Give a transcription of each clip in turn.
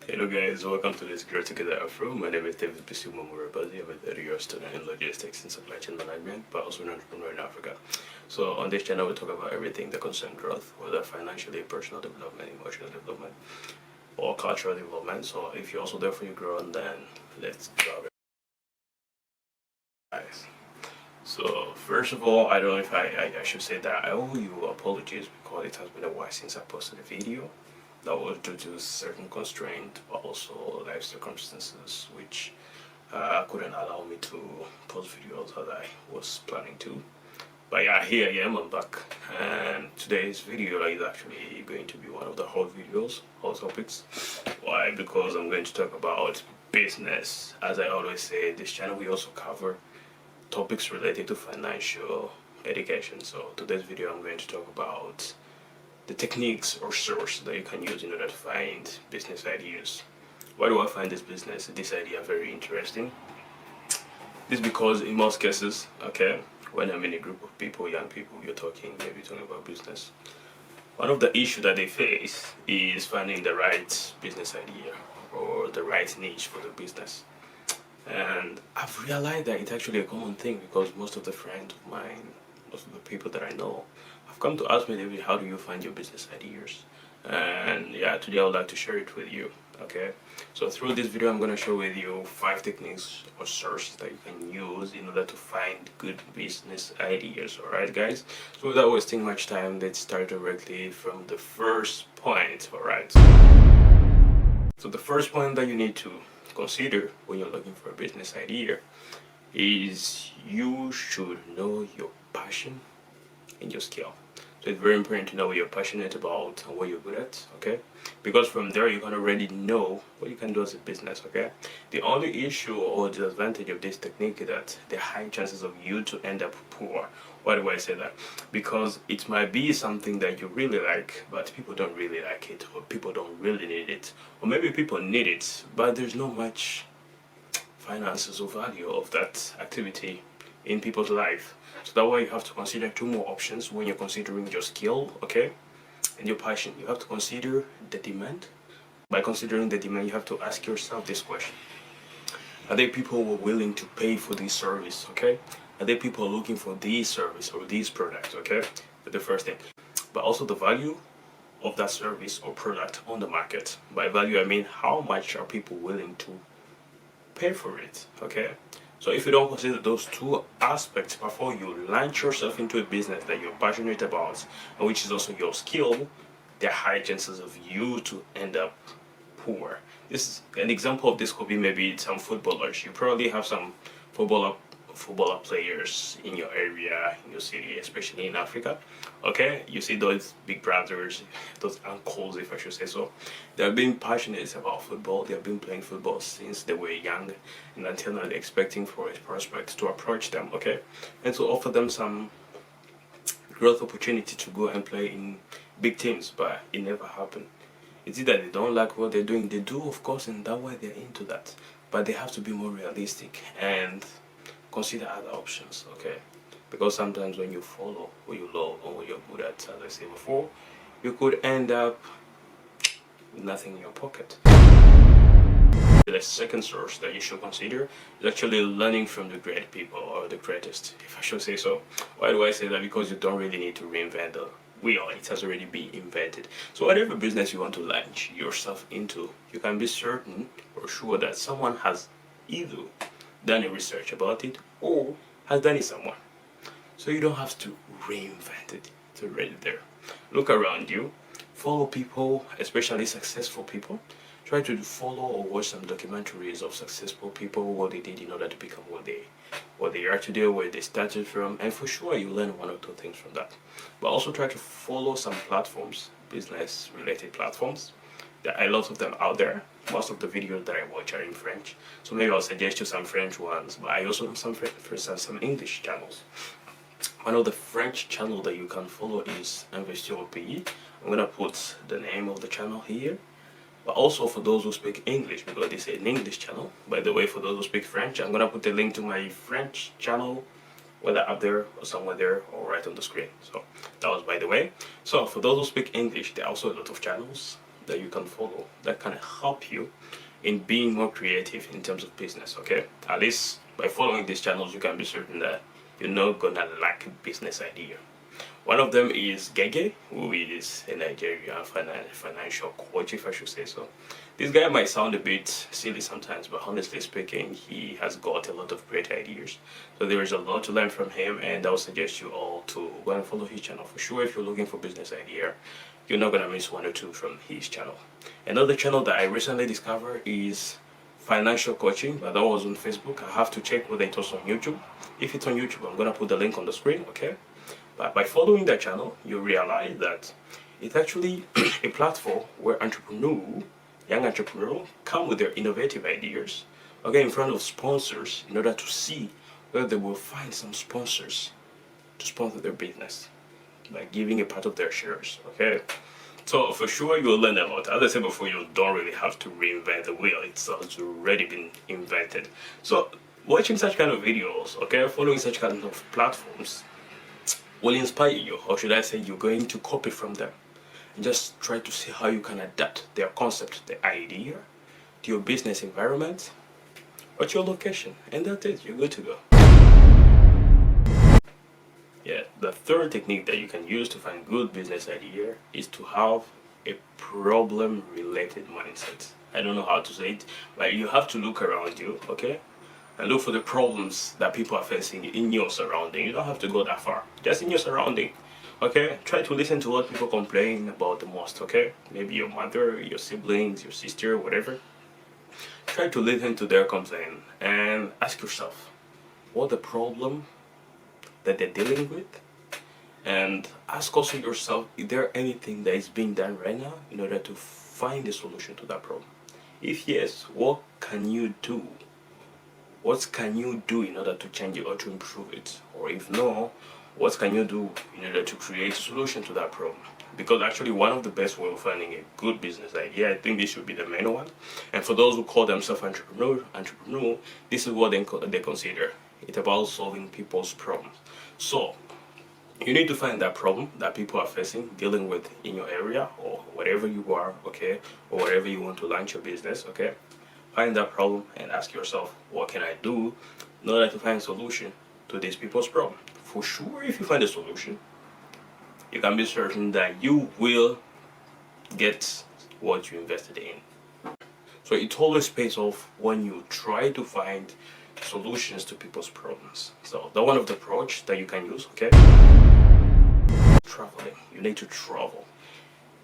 Hello guys, welcome to this Grow Together Afro. My name is David Bisuma Murabazi. I'm a third-year student in logistics and supply chain management, but also an entrepreneur in Africa. So on this channel, we talk about everything that concerns growth, whether financially, personal development, emotional development, or cultural development. So if you're also there for your growth, then let's go, guys. So first of all, I don't know if I should say that I owe you apologies because it has been a while since I posted a video. That was due to certain constraint, but also life circumstances, which couldn't allow me to post videos as I was planning to. But yeah, here I am, I'm back. And today's video is actually going to be one of the hot videos, hot topics. Why? Because I'm going to talk about business. As I always say, this channel we also cover topics related to financial education. So today's video I'm going to talk about the techniques or source that you can use in order to find business ideas. Why do I find this idea very interesting? This is because in most cases, okay, when I'm in a group of people, young people, maybe talking about business, one of the issues that they face is finding the right business idea or the right niche for the business. And I've realized that it's actually a common thing because most of the friends of mine, most of the people that I know, have come to ask me, David, how do you find your business ideas? And yeah, today I would like to share it with you. Okay, so through this video, I'm going to share with you 5 techniques or sources that you can use in order to find good business ideas. Alright, guys. So without wasting much time, let's start directly from the first point. Alright. So the first point that you need to consider when you're looking for a business idea is you should know your passion and your skill. So it's very important to know what you're passionate about and what you're good at, okay? Because from there you can already know what you can do as a business, okay? The only issue or disadvantage of this technique is that there are high chances of you to end up poor. Why do I say that? Because it might be something that you really like, but people don't really like it, or people don't really need it, or maybe people need it, but there's not much finances or value of that activity in people's life. So that way you have to consider 2 more options when you're considering your skill, okay, and your passion. You have to consider the demand. By considering the demand, you have to ask yourself this question: are there people who are willing to pay for this service, okay? Are there people looking for this service or these products, okay? That's the first thing. But also the value of that service or product on the market. By value, I mean how much are people willing to pay for it, okay? So if you don't consider those 2 aspects before you launch yourself into a business that you're passionate about and which is also your skill, there are high chances of you to end up poor. This is an example of this could be maybe some footballers. You probably have some footballer players in your area, in your city, especially in Africa. Okay, you see those big brothers, those uncles, if I should say so. They have been passionate about football. They have been playing football since they were young, and until now they're expecting for a prospect to approach them. Okay, and to offer them some growth opportunity to go and play in big teams, but it never happened. It's either they don't like what they're doing. They do, of course, and that way they're into that. But they have to be more realistic and consider other options, okay? Because sometimes when you follow what you love and what you're good at, as I said before, you could end up with nothing in your pocket. The second source that you should consider is actually learning from the great people or the greatest, if I should say so. Why do I say that? Because you don't really need to reinvent the wheel, it has already been invented. So whatever business you want to launch yourself into, you can be certain or sure that someone has either done a research about it or has done it somewhere. So you don't have to reinvent it. It's already there. Look around you, follow people, especially successful people. Try to follow or watch some documentaries of successful people, what they did in order to become what they are today, where they started from, and for sure you learn 1 or 2 things from that. But also try to follow some platforms, business related platforms. There are lots of them out there. Most of the videos that I watch are in French, so maybe I'll suggest you some French ones, but I also have some English channels. One of the French channel that you can follow is Investir au Pays. I'm gonna put the name of the channel here. But also for those who speak English, because this is an English channel. By the way, for those who speak French, I'm gonna put the link to my French channel, whether up there or somewhere there or right on the screen. So that was by the way. So for those who speak English, there are also a lot of channels. that you can follow that can help you in being more creative in terms of business. Okay, at least by following these channels, you can be certain that you're not gonna lack a business idea. One of them is Gege, who is a Nigerian financial coach, if I should say so. This guy might sound a bit silly sometimes, but honestly speaking, he has got a lot of great ideas. So there is a lot to learn from him, and I would suggest you all to go and follow his channel. For sure, if you're looking for business idea, you're not gonna miss one or two from his channel. Another channel that I recently discovered is financial coaching, but that was on Facebook. I have to check whether it was on YouTube. If it's on YouTube, I'm gonna put the link on the screen, okay? But by following that channel, you realize that it's actually a platform where young entrepreneurs come with their innovative ideas, okay, in front of sponsors in order to see whether they will find some sponsors to sponsor their business by giving a part of their shares, okay? So for sure you'll learn a lot. As I said before, you don't really have to reinvent the wheel. It's already been invented. So watching such kind of videos, okay, following such kind of platforms will inspire you, or should I say you're going to copy from them. And just try to see how you can adapt their concept, the idea, to your business environment, or to your location. And that's it, you're good to go. Yeah, the third technique that you can use to find good business idea is to have a problem-related mindset. I don't know how to say it, but you have to look around you, okay? And look for the problems that people are facing in your surrounding. You don't have to go that far, just in your surrounding, okay? Try to listen to what people complain about the most, okay? Maybe your mother, your siblings, your sister, whatever. Try to listen to their complaint and ask yourself, what the problem that they're dealing with, and ask also yourself, is there anything that is being done right now in order to find a solution to that problem? If yes, what can you do? What can you do in order to change it or to improve it? Or if no, what can you do in order to create a solution to that problem? Because actually one of the best ways of finding a good business idea, I think this should be the main one. And for those who call themselves entrepreneur, this is what they consider. It's about solving people's problems. So you need to find that problem that people are facing, dealing with in your area or whatever you are, okay, or wherever you want to launch your business, okay. Find that problem and ask yourself, what can I do in order to find a solution to these people's problem? For sure, if you find a solution, you can be certain that you will get what you invested in. So it always pays off when you try to find solutions to people's problems. So the one of the approach that you can use, okay? Traveling. You need to travel.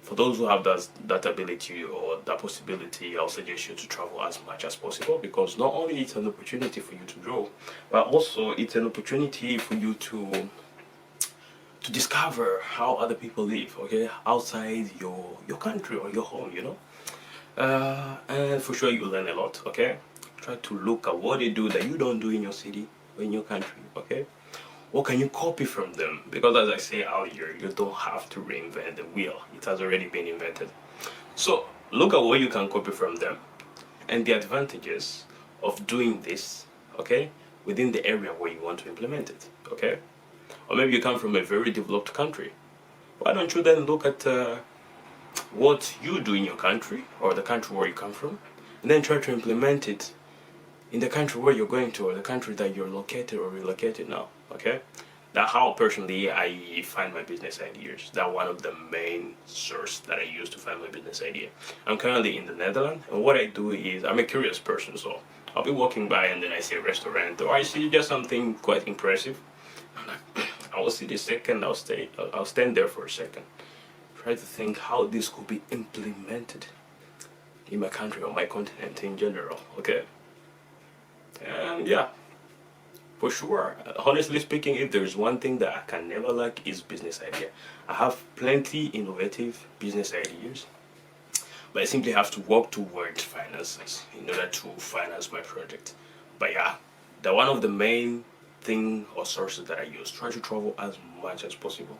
For those who have that ability or that possibility, I'll suggest you to travel as much as possible, because not only it's an opportunity for you to grow, but also it's an opportunity for you to discover how other people live, okay, outside your country or your home, you know. And for sure you learn a lot, okay. Try to look at what they do that you don't do in your city or in your country, okay. What can you copy from them? Because as I say earlier, you don't have to reinvent the wheel. It has already been invented. So look at what you can copy from them and the advantages of doing this, okay, within the area where you want to implement it, okay. Or maybe you come from a very developed country. Why don't you then look at what you do in your country or the country where you come from, and then try to implement it in the country where you're going to, or the country that you're located or relocated now, okay? That's how personally I find my business ideas. That's one of the main sources that I use to find my business idea. I'm currently in the Netherlands, and what I do is, I'm a curious person, so I'll be walking by and then I see a restaurant, or I see just something quite impressive. I'm like, I will see this second, I'll stand there for a second. Try to think how this could be implemented in my country or my continent in general, okay? And yeah, for sure, honestly speaking, if there's one thing that I can never lack is business idea. I have plenty innovative business ideas, but I simply have to work towards finances in order to finance my project. But yeah, one of the main thing or sources that I use, try to travel as much as possible.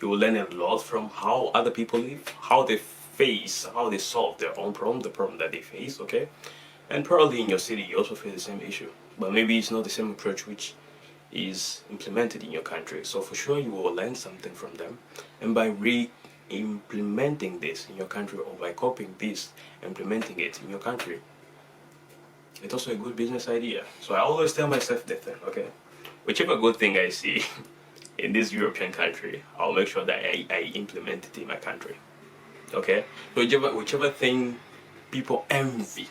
You will learn a lot from how other people live, how they solve their own problem, the problem that they face, okay? And probably in your city you also face the same issue, but maybe it's not the same approach which is implemented in your country. So for sure you will learn something from them, and by implementing this in your country, or by copying this, implementing it in your country, it's also a good business idea. So I always tell myself this thing, okay? Whichever good thing I see in this European country, I'll make sure that I implement it in my country. Okay? So whichever thing people envy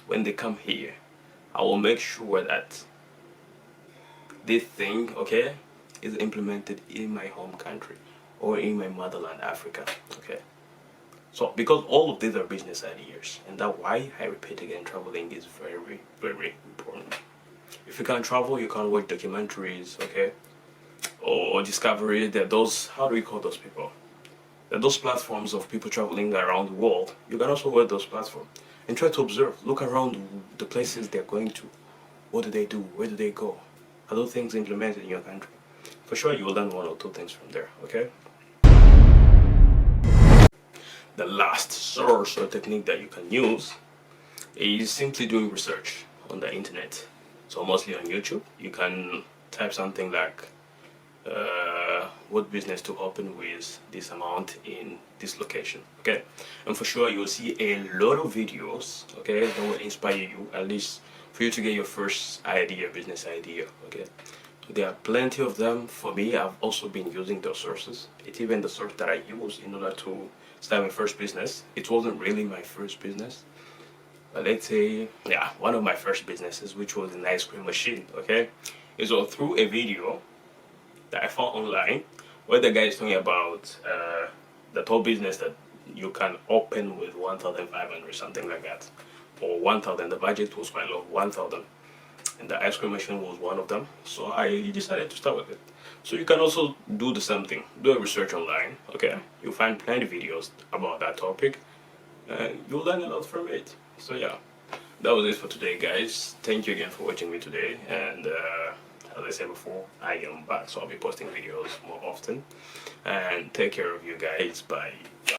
when they come here, I will make sure that this thing, okay, is implemented in my home country or in my motherland, Africa. Okay? So, because all of these are business ideas, and that's why I repeat again, traveling is very, very important. If you can't travel, you can't watch documentaries, okay, or Discovery. There are those, how do we call those people? There are those platforms of people traveling around the world. You can also watch those platforms and try to observe, look around the places they're going to. What do they do? Where do they go? Are those things implemented in your country? For sure, you will learn one or two things from there, okay? The last source or technique that you can use is simply doing research on the internet. So mostly on YouTube, you can type something like what business to open with this amount in this location, okay? And for sure you will see a lot of videos, okay, that will inspire you, at least for you to get your first idea, business idea, okay? There are plenty of them. For me, I've also been using those sources. It's even the source that I use in order to start my first business. It wasn't really my first business, but let's say, yeah, one of my first businesses, which was an ice cream machine, okay? It was through a video that I found online where the guy is talking about the top business that you can open with 1,500, something like that, or 1,000. The budget was quite low, 1,000. And the ice cream machine was one of them, so I decided to start with it. So you can also do the same thing, do a research online, okay? You'll find plenty of videos about that topic, and you'll learn a lot from it. So yeah, that was it for today, guys. Thank you again for watching me today, and as I said before, I am back, so I'll be posting videos more often. And take care of you guys. Bye.